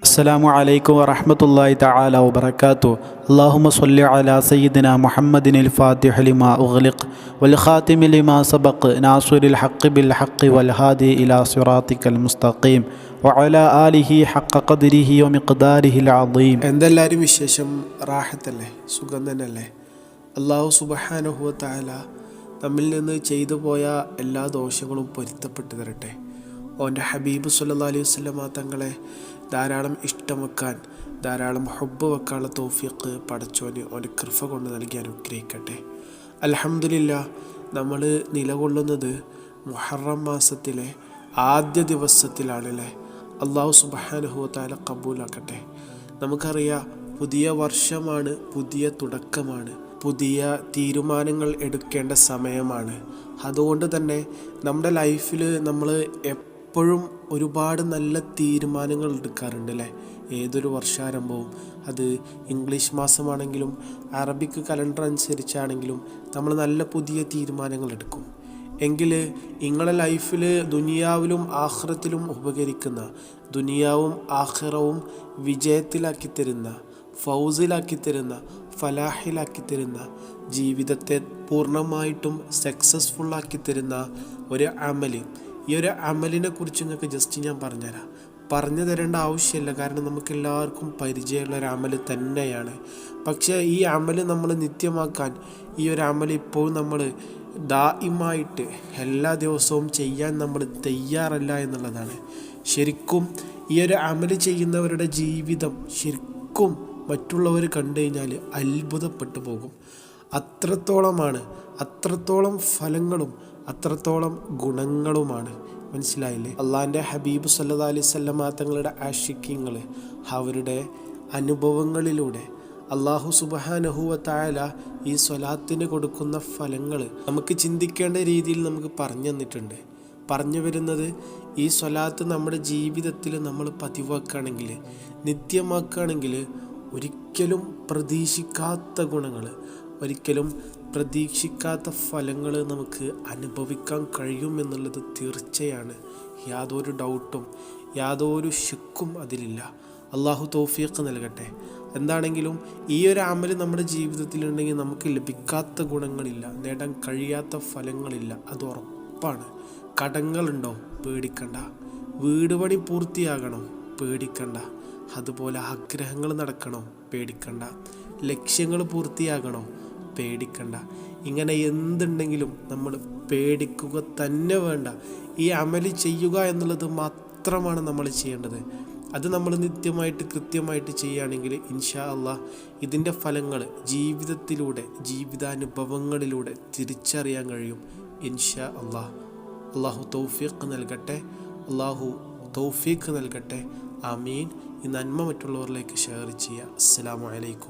അസ്സലാമു അലൈക്കും വറഹ്മത്തുള്ളാഹി തആല വബറകാതുഹു. അല്ലാഹുമ്മ സ്വല്ലി അലാ സയ്യിദിനാ മുഹമ്മദിനിൽ ഫാത്തിഹി ലിമാ ഉഗ്ലിഖ് വൽ ഖാതിമി ലിമാ സബഖ് നാസിറിൽ ഹഖ് ബിൽ ഹഖ് വൽ ഹാദി ഇലാ സിറാത്തിക്കൽ മുസ്തഖീം വഅലാ ആലിഹി ഹഖ ഖദ്രിഹി വമിഖ്ദാരിഹിൽ അദീം. എന്തെല്ലാവരും വിശേഷം? റാഹത്തല്ലേ? സുഖം തന്നെയല്ലേ? അല്ലാഹു സുബ്ഹാനഹു വ തആല നമ്മിൽ നിന്ന് ചെയ്തു പോയ എല്ലാ ദോഷങ്ങളും പൊരുത്തപ്പെട്ടു തരട്ടെ. ഓൻ്റെ ഹബീബ് സല്ലല്ലാഹു അലൈഹി വസല്ലമ തങ്ങളെ ധാരാളം ഇഷ്ടം വെക്കാൻ, ധാരാളം ഹുബ്ബ് വെക്കാനുള്ള തൗഫീഖ് പടച്ചോന് ഓൻ്റെ കൃപ കൊണ്ട് നൽകി അനുഗ്രഹിക്കട്ടെ. അൽഹംദുലില്ലാഹ്, നമ്മൾ നിലകൊള്ളുന്നത് മുഹറം മാസത്തിലെ ആദ്യ ദിവസത്തിലാണല്ലേ. അല്ലാഹു സുബ്ഹാനഹു വ തആല കബൂലാക്കട്ടെ. നമുക്കറിയാം, പുതിയ വർഷമാണ്, പുതിയ തുടക്കമാണ്, പുതിയ തീരുമാനങ്ങൾ എടുക്കേണ്ട സമയമാണ്. അതുകൊണ്ട് തന്നെ നമ്മുടെ ലൈഫിൽ നമ്മൾ എപ്പോഴും ഒരുപാട് നല്ല തീരുമാനങ്ങൾ എടുക്കാറുണ്ട് അല്ലേ. ഏതൊരു വർഷാരംഭവും, അത് ഇംഗ്ലീഷ് മാസമാണെങ്കിലും അറബിക് കലണ്ടർ അനുസരിച്ചാണെങ്കിലും നമ്മൾ നല്ല പുതിയ തീരുമാനങ്ങൾ എടുക്കും. എങ്കിൽ നിങ്ങളുടെ ലൈഫിൽ ദുനിയാവിലും ആഖിറത്തിലും ഉപകരിക്കുന്ന, ദുനിയാവും ആഖിറവും വിജയത്തിലാക്കി തരുന്ന, ഫൗസിലാക്കി തരുന്ന, ഫലാഹിലാക്കി തരുന്ന, ജീവിതത്തെ പൂർണ്ണമായിട്ടും സക്സസ്ഫുള്ളാക്കി തരുന്ന ഒരു അമൽ, ഈ ഒരു അമലിനെ കുറിച്ച് നിങ്ങൾക്ക് ജസ്റ്റ് ഞാൻ പറഞ്ഞുതരാം. പറഞ്ഞു തരേണ്ട ആവശ്യമില്ല, കാരണം നമുക്ക് എല്ലാവർക്കും പരിചയമുള്ള ഒരു അമൽ തന്നെയാണ്. പക്ഷേ ഈ അമൽ നമ്മൾ നിത്യമാക്കാൻ, ഈ ഒരു അമൽ ഇപ്പോൾ നമ്മൾ ദായിമായിട്ട് എല്ലാ ദിവസവും ചെയ്യാൻ നമ്മൾ തയ്യാറല്ല എന്നുള്ളതാണ്. ശരിക്കും ഈ ഒരു അമൽ ചെയ്യുന്നവരുടെ ജീവിതം ശരിക്കും മറ്റുള്ളവർ കണ്ടു കഴിഞ്ഞാൽ അത്ഭുതപ്പെട്ടു പോകും. അത്രത്തോളം ഫലങ്ങളും അത്രത്തോളം ഗുണങ്ങളുമാണ്. മനസ്സിലായില്ലേ? അള്ളാഹിൻ്റെ ഹബീബ് സല്ലല്ലാഹു അലൈഹി വസല്ലമ തങ്ങളുടെ ആശിഖ്യങ്ങൾ, അവരുടെ അനുഭവങ്ങളിലൂടെ അല്ലാഹു സുബ്ഹാനഹു വ തആല ഈ സ്വലാത്തിന് കൊടുക്കുന്ന ഫലങ്ങൾ നമുക്ക് ചിന്തിക്കേണ്ട രീതിയിൽ നമുക്ക് പറഞ്ഞു തന്നിട്ടുണ്ട്. പറഞ്ഞു വരുന്നത്, ഈ സ്വലാത്ത് നമ്മുടെ ജീവിതത്തിൽ നമ്മൾ പതിവാക്കുകയാണെങ്കിൽ, നിത്യമാക്കുകയാണെങ്കിൽ ഒരിക്കലും പ്രതീക്ഷിക്കാത്ത ഗുണങ്ങൾ, ഒരിക്കലും പ്രതീക്ഷിക്കാത്ത ഫലങ്ങൾ നമുക്ക് അനുഭവിക്കാൻ കഴിയുമെന്നുള്ളത് തീർച്ചയാണ്. യാതൊരു ഡൗട്ടും യാതൊരു ശക്കും അതിലില്ല. അള്ളാഹു തൗഫീഖ് നൽകട്ടെ. എന്താണെങ്കിലും ഈ ഒരു അമൽ നമ്മുടെ ജീവിതത്തിലുണ്ടെങ്കിൽ നമുക്ക് ലഭിക്കാത്ത ഗുണങ്ങളില്ല, നേടാൻ കഴിയാത്ത ഫലങ്ങളില്ല, അത് ഉറപ്പാണ്. കടങ്ങളുണ്ടോ? പേടിക്കണ്ട. വീട് പണി പൂർത്തിയാകണോ? പേടിക്കണ്ട. അതുപോലെ ആഗ്രഹങ്ങൾ നടക്കണോ? പേടിക്കണ്ട. ലക്ഷ്യങ്ങൾ പൂർത്തിയാകണോ? പേടിക്കണ്ട. ഇങ്ങനെ എന്തുണ്ടെങ്കിലും നമ്മൾ പേടിക്കുക തന്നെ വേണ്ട. ഈ അമൽ ചെയ്യുക എന്നുള്ളത് മാത്രമാണ് നമ്മൾ ചെയ്യേണ്ടത്. അത് നമ്മൾ നിത്യമായിട്ട് കൃത്യമായിട്ട് ചെയ്യുകയാണെങ്കിൽ ഇൻഷാ അല്ലാഹ് ഇതിൻ്റെ ഫലങ്ങൾ ജീവിതത്തിലൂടെ, ജീവിതാനുഭവങ്ങളിലൂടെ തിരിച്ചറിയാൻ കഴിയും ഇൻഷാ അല്ലാഹ്. അള്ളാഹു തൗഫീഖ് നൽകട്ടെ. ആമീൻ. ഈ നന്മ മറ്റുള്ളവരിലേക്ക് ഷെയർ ചെയ്യുക. അസ്സലാമു അലൈക്കും.